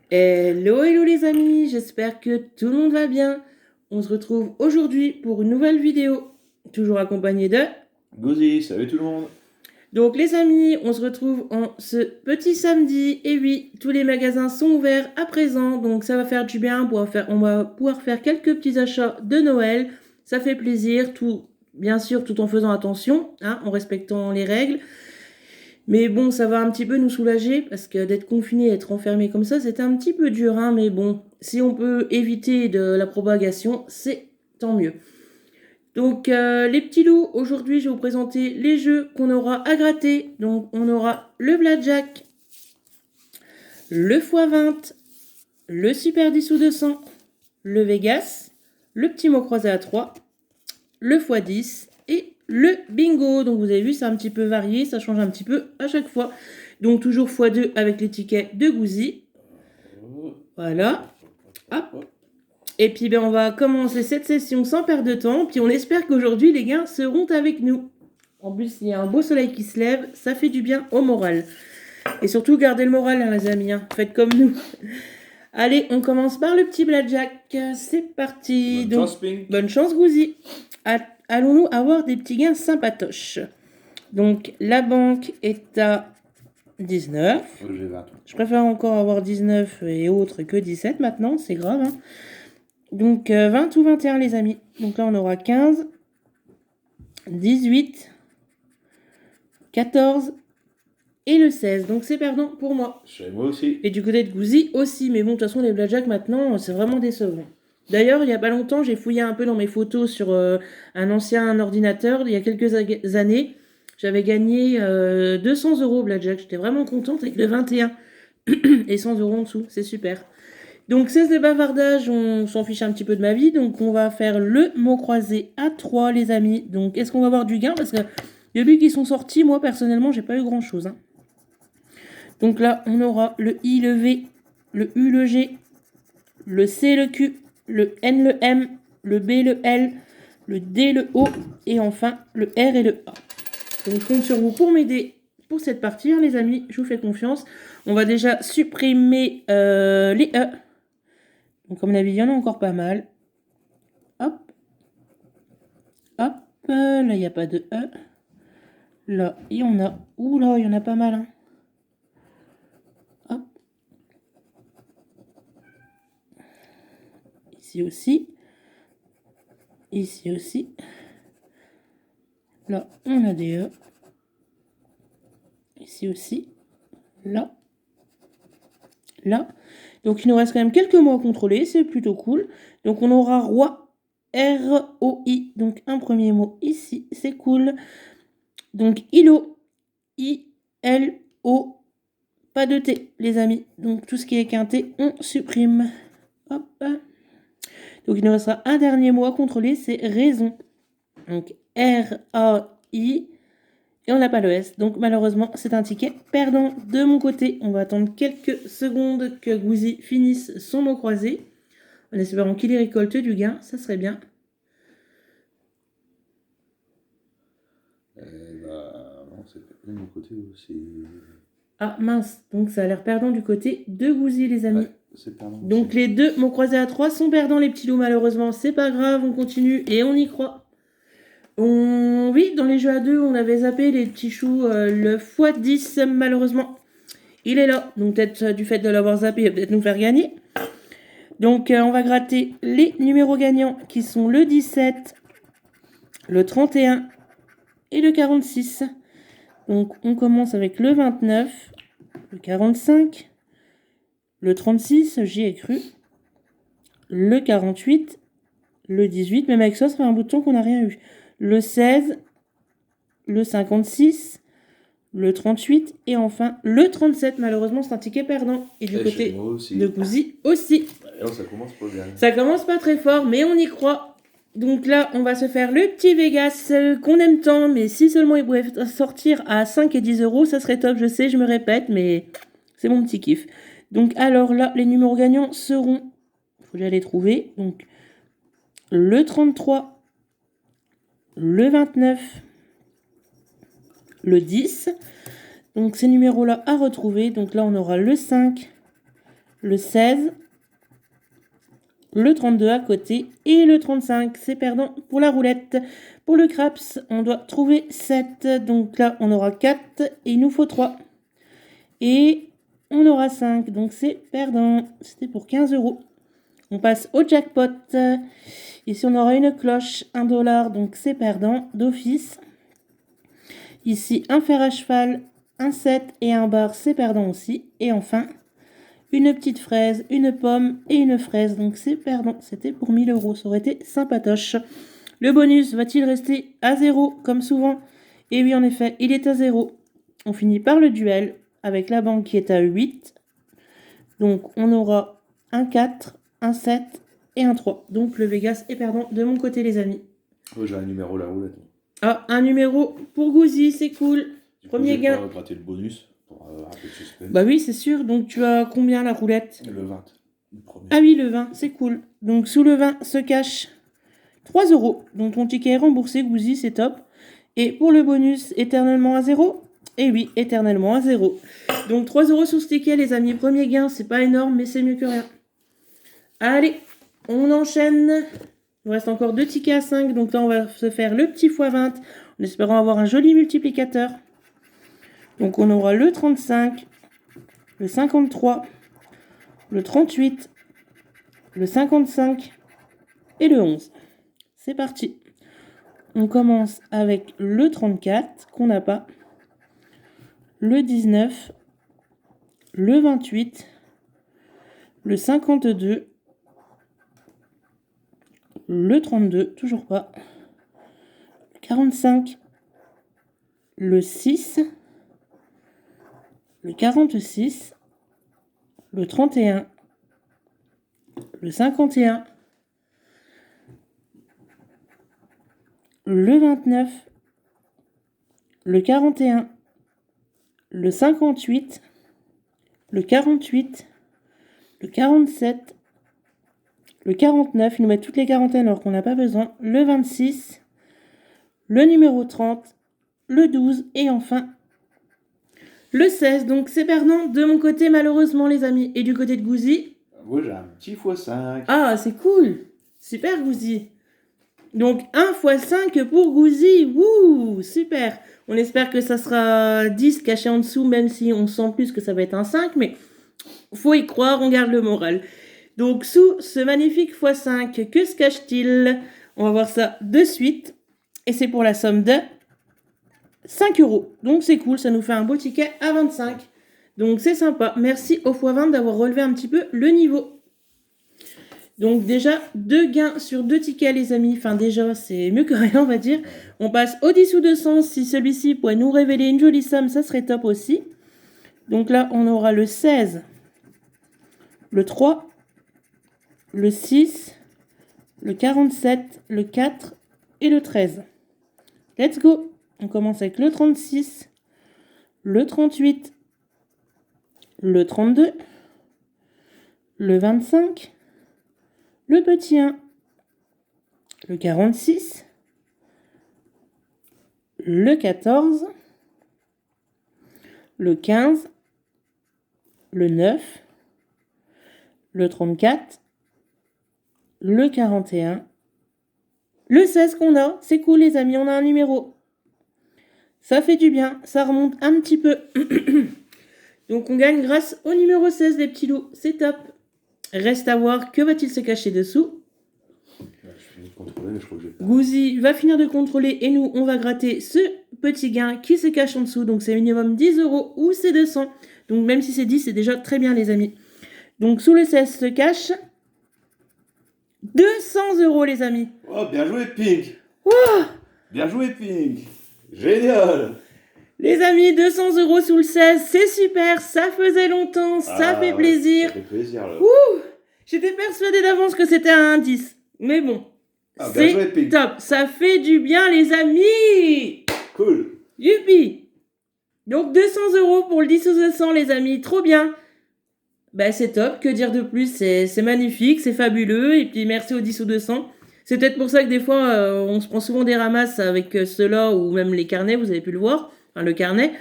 Hello, hello les amis, j'espère que tout le monde va bien. On se retrouve aujourd'hui pour une nouvelle vidéo, toujours accompagné de... Gauzy, salut tout le monde. Donc les amis, on se retrouve en ce petit samedi. Et oui, tous les magasins sont ouverts à présent, donc ça va faire du bien. On va pouvoir faire quelques petits achats de Noël. Ça fait plaisir, tout, bien sûr, tout en faisant attention, hein, en respectant les règles. Mais bon, ça va un petit peu nous soulager parce que d'être confiné, être enfermé comme ça, c'était un petit peu dur, hein, mais bon, si on peut éviter de la propagation, c'est tant mieux. Donc, les petits loups, aujourd'hui, je vais vous présenter les jeux qu'on aura à gratter. Donc, on aura le Blackjack, le x20, le Super 10 ou 200, le Vegas, le petit mot croisé à 3, le x10 et le bingo. Donc vous avez vu, c'est un petit peu varié, ça change un petit peu à chaque fois. Donc toujours x2 avec les tickets de Gouzy. Voilà. Hop. Et puis ben, on va commencer cette session sans perdre de temps. Puis on espère qu'aujourd'hui les gains seront avec nous. En plus, il y a un beau soleil qui se lève, ça fait du bien au moral. Et surtout, gardez le moral, hein, les amis. Hein. Faites comme nous. Allez, on commence par le petit blackjack. C'est parti. Bonne Donc, chance, Pink. bonne chance, Gouzy. Allons-nous avoir des petits gains sympatoches. Donc, la banque est à 19. J'ai 20. Je préfère encore avoir 19 et autres que 17 maintenant. C'est grave. Hein. Donc, 20 ou 21, les amis. Donc là, on aura 15, 18, 14 et le 16. Donc, c'est perdant pour moi. Chez moi aussi. Et du côté de Gouzy aussi. Mais bon, de toute façon, les blackjack maintenant, c'est vraiment décevant. D'ailleurs, il n'y a pas longtemps, j'ai fouillé un peu dans mes photos sur un ancien ordinateur. Il y a quelques années, j'avais gagné 200 euros au blackjack. J'étais vraiment contente avec le 21 et 100 euros en dessous. C'est super. Donc, 16 de bavardage, on s'en fiche un petit peu de ma vie. Donc, on va faire le mot croisé à 3, les amis. Donc, est-ce qu'on va avoir du gain? Parce que depuis qu'ils sont sortis, moi, personnellement, j'ai pas eu grand-chose. Hein. Donc là, on aura le I, le V, le U, le G, le C, le Q, le N, le M, le B, le L, le D, le O et enfin le R et le A. Donc je compte sur vous pour m'aider pour cette partie, hein, les amis. Je vous fais confiance. On va déjà supprimer les E. Donc comme la vie, il y en a encore pas mal. Hop. Hop. Là, il n'y a pas de E. Là, il y en a. Oula, il y en a pas mal. Hein. Hop. Ici aussi. Ici aussi. Là, on a des E. Ici aussi. Là. Là. Donc, il nous reste quand même quelques mots à contrôler. C'est plutôt cool. Donc, on aura roi, R-O-I. Donc, un premier mot ici. C'est cool. Donc, ILO, I-L-O. Pas de T, les amis. Donc, tout ce qui est quinté, on supprime. Hop. Donc, il nous restera un dernier mot à contrôler. C'est raison. Donc, R-A-I. Et on n'a pas le S. Donc malheureusement, c'est un ticket perdant de mon côté. On va attendre quelques secondes que Gouzy finisse son mot croisé. En espérant qu'il y récolte du gain. Ça serait bien. Non, c'est de mon côté aussi. Ah mince. Donc ça a l'air perdant du côté de Gouzy, les amis. Ouais, c'est perdant. Donc les deux mots croisés à 3 sont perdants, les petits loups, malheureusement. C'est pas grave, on continue et on y croit. Oui, dans les jeux à 2, on avait zappé les petits choux. Le x10, malheureusement, il est là. Donc peut-être du fait de l'avoir zappé, il va peut-être nous faire gagner. Donc, on va gratter les numéros gagnants qui sont le 17, le 31 et le 46. Donc, on commence avec le 29, le 45, le 36, j'y ai cru, le 48, le 18, même avec ça fait un bout de temps qu'on n'a rien eu. Le 16, le 56, le 38 et enfin le 37. Malheureusement, c'est un ticket perdant. Et du côté de Gouzy aussi. Alors, ça commence pas bien. Ça commence pas très fort, mais on y croit. Donc là, on va se faire le petit Vegas qu'on aime tant, mais si seulement il pouvait sortir à 5 et 10 euros, ça serait top, je sais, je me répète, mais c'est mon petit kiff. Donc alors là, les numéros gagnants seront, il faut déjà les trouver, donc le 33, le 29, le 10. Donc ces numéros-là à retrouver, donc là on aura le 5, le 16, le 32 à côté et le 35. C'est perdant pour la roulette. Pour le craps, on doit trouver 7. Donc là, on aura 4 et il nous faut 3. Et on aura 5. Donc c'est perdant. C'était pour 15 €. On passe au jackpot. Ici, on aura une cloche, 1 $. Donc c'est perdant d'office. Ici, un fer à cheval, un 7 et un bar, c'est perdant aussi. Et enfin, une petite fraise, une pomme et une fraise. Donc c'est perdant. C'était pour 1000 €. Ça aurait été sympatoche. Le bonus va-t-il rester à 0 comme souvent? Et oui, en effet, il est à 0. On finit par le duel avec la banque qui est à 8. Donc on aura un 4, un 7 et un 3. Donc le Vegas est perdant de mon côté, les amis. J'ai un numéro la roulette. Ah, un numéro pour Gouzi, c'est cool. Premier gain. On va gratter le bonus pour avoir un peu de suspense. Bah oui, c'est sûr. Donc tu as combien la roulette? Le 20. Le premier. Ah oui, le 20, c'est cool. Donc sous le 20 se cache 3 €. Donc ton ticket est remboursé, Gouzi, c'est top. Et pour le bonus, éternellement à 0? Et oui, éternellement à 0. Donc 3 € sous ce ticket, les amis. Premier gain, c'est pas énorme, mais c'est mieux que rien. Allez, on enchaîne. Il nous reste encore 2 tickets à 5. Donc là, on va se faire le petit x20 en espérant avoir un joli multiplicateur. Donc on aura le 35, le 53, le 38, le 55 et le 11. C'est parti. On commence avec le 34 qu'on n'a pas, le 19, le 28, le 52, le 32, toujours pas, le 45, le 6, le 46, le 31, le 51, le 29, le 41, le 58, le 48, le 47, le 49, ils nous mettent toutes les quarantaines alors qu'on n'a pas besoin, le 26, le numéro 30, le 12 et enfin le 16. Donc c'est perdant de mon côté malheureusement les amis. Et du côté de Gouzi? Moi j'ai un petit x5. Ah c'est cool. Super Gouzi. Donc 1 x 5 pour Gouzi. Wouh, super. On espère que ça sera 10 caché en dessous, même si on sent plus que ça va être un 5. Mais faut y croire, on garde le moral. Donc sous ce magnifique x5, que se cache-t-il? On va voir ça de suite. Et c'est pour la somme de 5 €. Donc c'est cool, ça nous fait un beau ticket à 25. Donc c'est sympa. Merci au x20 d'avoir relevé un petit peu le niveau. Donc déjà, 2 gains sur 2 tickets les amis. Enfin déjà, c'est mieux que rien on va dire. On passe au 10 ou 200. Si celui-ci pourrait nous révéler une jolie somme, ça serait top aussi. Donc là, on aura le 16, le 3, le 6, le 47, le 4 et le 13. Let's go! On commence avec le 36, le 38, le 32, le 25, le petit 1, le 46, le 14, le 15, le 9, le 34, le 41, le 16 qu'on a. C'est cool les amis, on a un numéro. Ça fait du bien, ça remonte un petit peu. Donc on gagne grâce au numéro 16 les petits loups, c'est top. Reste à voir que va-t-il se cacher dessous. Je finis de contrôler, mais je crois que j'ai pas. Gouzi va finir de contrôler et nous on va gratter ce petit gain qui se cache en dessous. Donc c'est minimum 10 € ou c'est 200. Donc même si c'est 10, c'est déjà très bien les amis. Donc sous le 16 se cache 200 € les amis. Oh, bien joué Pink. Wow. Bien joué Pink. Génial. Les amis, 200 € sous le 16, c'est super, ça faisait longtemps, ça fait plaisir. Ça fait plaisir là. Ouh, j'étais persuadée d'avance que c'était un indice. Mais bon, c'est top, ça fait du bien les amis. Cool. Youpi. Donc 200 € pour le 10 ou 200 les amis, trop bien. Bah c'est top, que dire de plus, c'est magnifique, c'est fabuleux. Et puis merci aux 10 ou 200. C'est peut-être pour ça que des fois, on se prend souvent des ramasses avec ceux-là ou même les carnets, vous avez pu le voir. Enfin, le carnet.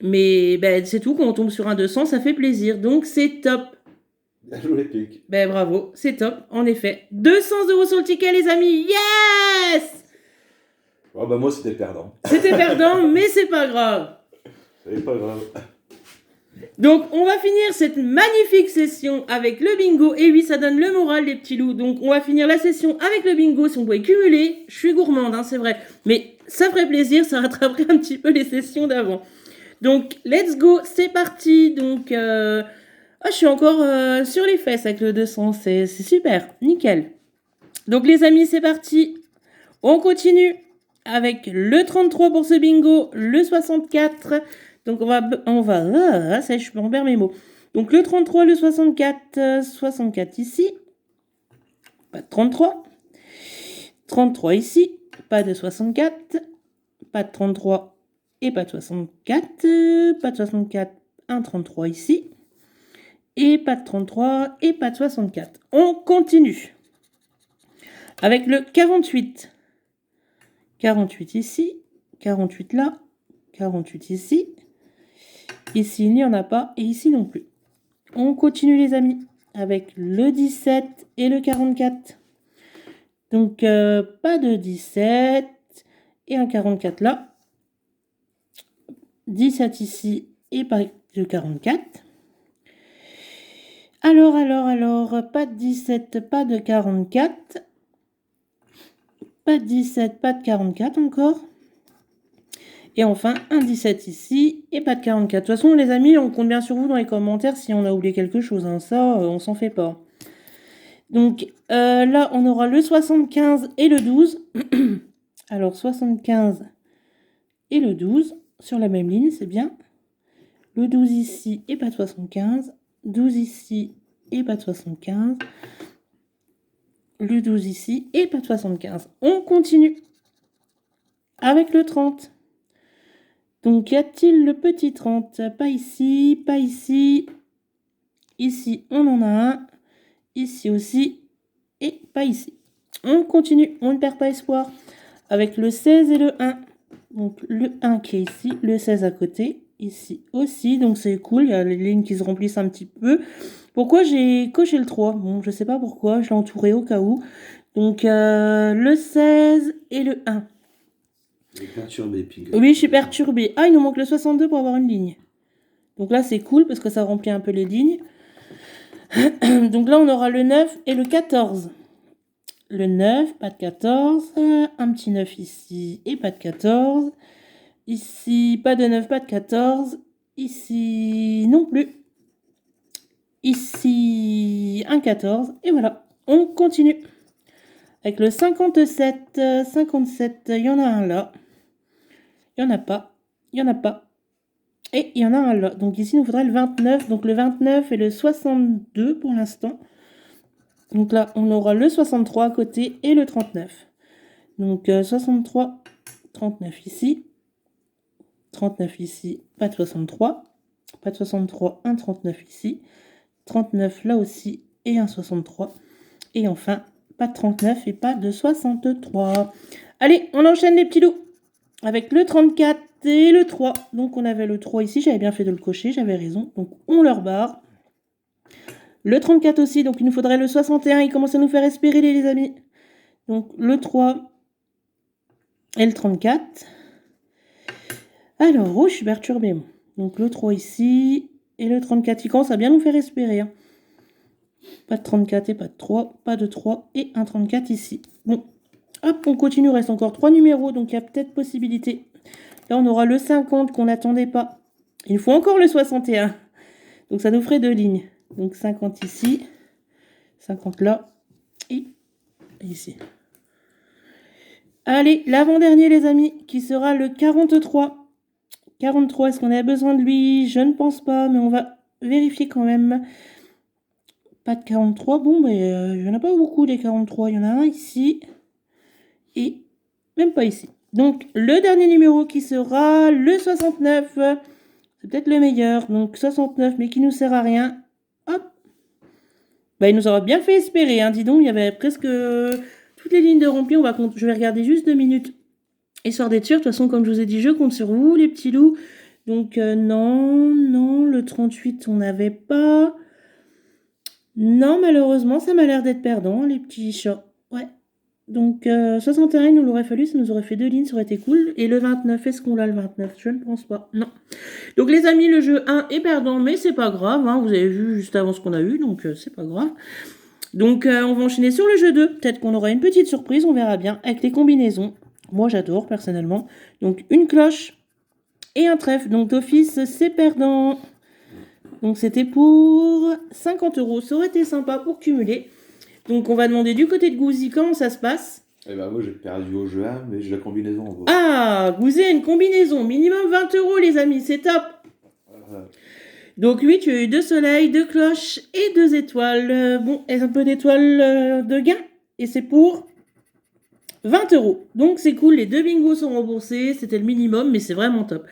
Mais ben, c'est tout, quand on tombe sur un 200, ça fait plaisir. Donc c'est top. Bien joué, Pink. Ben bravo, c'est top, en effet. 200 € sur le ticket, les amis. Yes! Oh, bah moi, c'était perdant. C'était perdant, mais c'est pas grave. C'est pas grave. Donc, on va finir cette magnifique session avec le bingo. Et oui, ça donne le moral, les petits loups. Donc, on va finir la session avec le bingo. Si on pouvait cumuler, je suis gourmande, hein, c'est vrai. Mais ça ferait plaisir, ça rattraperait un petit peu les sessions d'avant. Donc, let's go, c'est parti. Donc, je suis encore sur les fesses avec le 200. C'est super, nickel. Donc, les amis, c'est parti. On continue avec le 33 pour ce bingo, le 64. Donc ça je peux en perdre mes mots. Donc le 33, le 64, 64 ici. Pas de 33. 33 ici. Pas de 64. Pas de 33 et pas de 64. Pas de 64, un 33 ici. Et pas de 33 et pas de 64. On continue. Avec le 48. 48 ici. 48 là. 48 ici. Ici, il n'y en a pas. Et ici non plus. On continue, les amis, avec le 17 et le 44. Donc, pas de 17 et un 44 là. 17 ici et pas de 44. Alors, pas de 17, pas de 44. Pas de 17, pas de 44 encore. Et enfin, un 17 ici et pas de 44. De toute façon, les amis, on compte bien sur vous dans les commentaires si on a oublié quelque chose. Hein. Ça, on s'en fait pas. Donc là, on aura le 75 et le 12. Alors, 75 et le 12 sur la même ligne, c'est bien. Le 12 ici et pas de 75. 12 ici et pas de 75. Le 12 ici et pas de 75. On continue avec le 30. Donc, y a-t-il le petit 30? Pas ici, pas ici. Ici, on en a un. Ici aussi. Et pas ici. On continue, on ne perd pas espoir. Avec le 16 et le 1. Donc, le 1 qui est ici, le 16 à côté. Ici aussi, donc c'est cool. Il y a les lignes qui se remplissent un petit peu. Pourquoi j'ai coché le 3? Bon, je sais pas pourquoi. Je l'ai entouré au cas où. Donc, le 16 et le 1. Il est perturbé, Pink. Oui, je suis perturbée. Ah, il nous manque le 62 pour avoir une ligne. Donc là, c'est cool parce que ça remplit un peu les lignes. Donc là, on aura le 9 et le 14. Le 9, pas de 14. Un petit 9 ici et pas de 14. Ici, pas de 9, pas de 14. Ici, non plus. Ici, un 14. Et voilà, on continue. Avec le 57. 57, il y en a un là. Il n'y en a pas. Il n'y en a pas. Et il y en a un là. Donc ici, il nous faudrait le 29. Donc le 29 et le 62 pour l'instant. Donc là, on aura le 63 à côté et le 39. Donc 63, 39 ici. 39 ici, pas de 63. Pas de 63, un 39 ici. 39 là aussi et un 63. Et enfin, pas de 39 et pas de 63. Allez, on enchaîne les petits loups. Avec le 34 et le 3. Donc on avait le 3 ici, j'avais bien fait de le cocher, j'avais raison. Donc on leur barre. Le 34 aussi, donc il nous faudrait le 61. Il commence à nous faire espérer les amis. Donc le 3 et le 34. Alors, oh, je suis perturbée. Donc le 3 ici et le 34. Il commence à bien nous faire espérer. Hein. Pas de 34 et pas de 3. Pas de 3 et un 34 ici. Bon, hop, on continue. Il reste encore 3 numéros, donc il y a peut-être possibilité. Là, on aura le 50 qu'on n'attendait pas. Il faut encore le 61. Donc ça nous ferait 2 lignes. Donc 50 ici, 50 là et ici. Allez, l'avant-dernier les amis, qui sera le 43. 43, est-ce qu'on a besoin de lui? Je ne pense pas, mais on va vérifier quand même. Pas de 43, bon, mais il n'y en a pas beaucoup des 43. Il y en a un ici et même pas ici. Donc le dernier numéro qui sera le 69. C'est peut-être le meilleur. Donc 69, mais qui nous sert à rien. Hop. Bah, il nous aura bien fait espérer, hein. Dis donc, il y avait presque toutes les lignes de rempli. Je vais regarder juste 2 minutes. Histoire d'être sûr. De toute façon, comme je vous ai dit, je compte sur vous, les petits loups. Donc non, le 38, on n'avait pas. Non, malheureusement, ça m'a l'air d'être perdant, les petits chats. Ouais. Donc, 61, il nous l'aurait fallu, ça nous aurait fait 2 lignes, ça aurait été cool. Et le 29, est-ce qu'on l'a le 29? Je ne pense pas. Non. Donc, les amis, le jeu 1 est perdant, mais c'est pas grave. Hein, vous avez vu juste avant ce qu'on a eu, donc c'est pas grave. Donc, on va enchaîner sur le jeu 2. Peut-être qu'on aura une petite surprise, on verra bien, avec les combinaisons. Moi, j'adore, personnellement. Donc, une cloche et un trèfle. Donc, d'office, c'est perdant. Donc, c'était pour 50 €. Ça aurait été sympa pour cumuler. Donc, on va demander du côté de Gouzi comment ça se passe. Eh ben moi j'ai perdu au jeu 1, mais j'ai la combinaison en gros. Ah, Gouzi a une combinaison. Minimum 20 €, les amis, c'est top. Donc, lui, tu as eu 2 soleils, 2 cloches et 2 étoiles. Bon, et un peu d'étoiles de gain. Et c'est pour 20 €. Donc, c'est cool. Les 2 bingos sont remboursés. C'était le minimum, mais c'est vraiment top.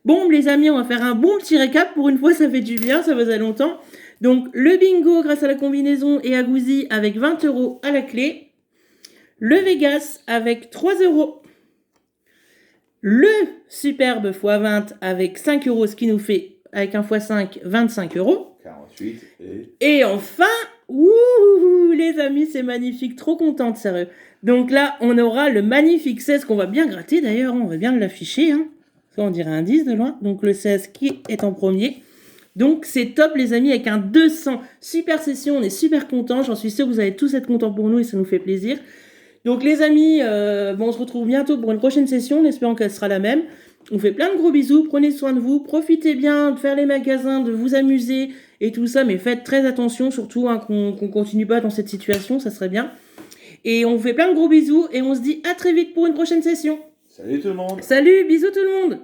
Bon, les amis, on va faire un bon petit récap. Pour une fois, ça fait du bien. Ça faisait longtemps. Donc, le bingo grâce à la combinaison et à Gouzi avec 20 € à la clé. Le Vegas avec 3 €. Le superbe x20 avec 5 €, ce qui nous fait, avec un x5, 25 €. 48 Et enfin, wouhou, les amis, c'est magnifique. Trop contente, sérieux. Donc là, on aura le magnifique 16 qu'on va bien gratter d'ailleurs. On va bien l'afficher. Hein. Ça, on dirait un 10 de loin. Donc le 16 qui est en premier. Donc c'est top, les amis, avec un 200. Super session, on est super contents. J'en suis sûre que vous allez tous être contents pour nous et ça nous fait plaisir. Donc les amis, on se retrouve bientôt pour une prochaine session, en espérant qu'elle sera la même. On vous fait plein de gros bisous, prenez soin de vous, profitez bien de faire les magasins, de vous amuser et tout ça, mais faites très attention surtout hein, qu'on continue pas dans cette situation, ça serait bien. Et on vous fait plein de gros bisous et on se dit à très vite pour une prochaine session. Salut tout le monde. Salut, bisous tout le monde.